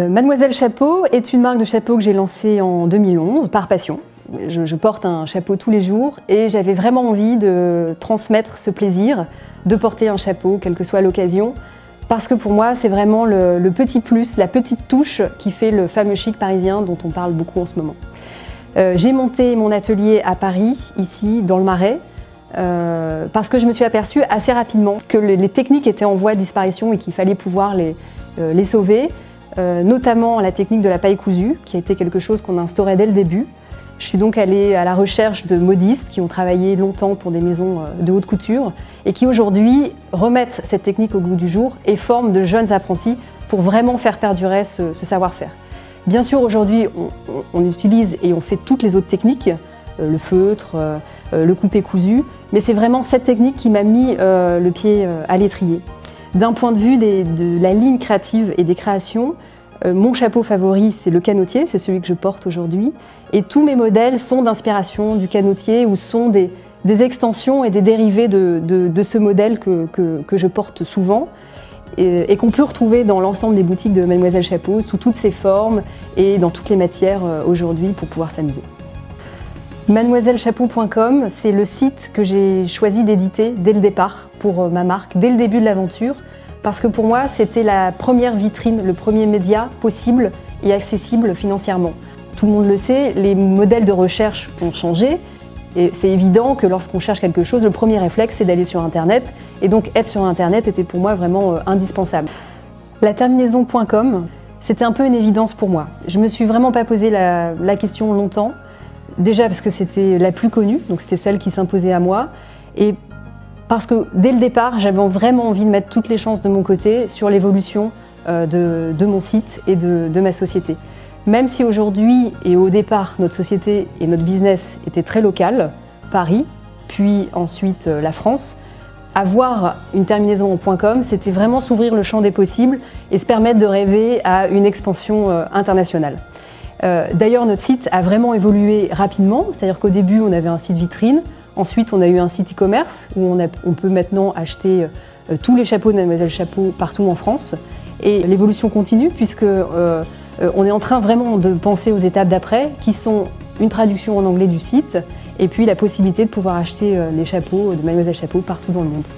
Mademoiselle Chapeau est une marque de chapeaux que j'ai lancée en 2011 par passion. Je porte un chapeau tous les jours et j'avais vraiment envie de transmettre ce plaisir de porter un chapeau, quelle que soit l'occasion, parce que pour moi, c'est vraiment le petit plus, la petite touche qui fait le fameux chic parisien dont on parle beaucoup en ce moment. J'ai monté mon atelier à Paris, ici, dans le Marais, parce que je me suis aperçue assez rapidement que les techniques étaient en voie de disparition et qu'il fallait pouvoir les sauver, notamment la technique de la paille cousue, qui a été quelque chose qu'on a instauré dès le début. Je suis donc allée à la recherche de modistes qui ont travaillé longtemps pour des maisons de haute couture et qui aujourd'hui remettent cette technique au goût du jour et forment de jeunes apprentis pour vraiment faire perdurer ce savoir-faire. Bien sûr, aujourd'hui, on utilise et on fait toutes les autres techniques, le feutre, le coupé cousu, mais c'est vraiment cette technique qui m'a mis le pied à l'étrier. D'un point de vue de la ligne créative et des créations, mon chapeau favori, c'est le canotier, c'est celui que je porte aujourd'hui. Et tous mes modèles sont d'inspiration du canotier ou sont des extensions et des dérivés de ce modèle que je porte souvent et qu'on peut retrouver dans l'ensemble des boutiques de Mademoiselle Chapeau, sous toutes ses formes et dans toutes les matières aujourd'hui pour pouvoir s'amuser. Mademoisellechapeau.com, c'est le site que j'ai choisi d'éditer dès le départ pour ma marque, dès le début de l'aventure, parce que pour moi, c'était la première vitrine, le premier média possible et accessible financièrement. Tout le monde le sait, les modèles de recherche ont changé et c'est évident que lorsqu'on cherche quelque chose, le premier réflexe, c'est d'aller sur Internet et donc être sur Internet était pour moi vraiment indispensable. La terminaison.com, c'était un peu une évidence pour moi. Je me suis vraiment pas posé la question longtemps. Déjà parce que c'était la plus connue, donc c'était celle qui s'imposait à moi, et parce que dès le départ, j'avais vraiment envie de mettre toutes les chances de mon côté sur l'évolution de mon site et de ma société. Même si aujourd'hui et au départ, notre société et notre business étaient très local, Paris, puis ensuite la France, avoir une terminaison.com, c'était vraiment s'ouvrir le champ des possibles et se permettre de rêver à une expansion internationale. D'ailleurs, notre site a vraiment évolué rapidement, c'est-à-dire qu'au début, on avait un site vitrine, ensuite on a eu un site e-commerce où on peut maintenant acheter tous les chapeaux de Mademoiselle Chapeau partout en France. Et l'évolution continue puisque on est en train vraiment de penser aux étapes d'après, qui sont une traduction en anglais du site et puis la possibilité de pouvoir acheter les chapeaux de Mademoiselle Chapeau partout dans le monde.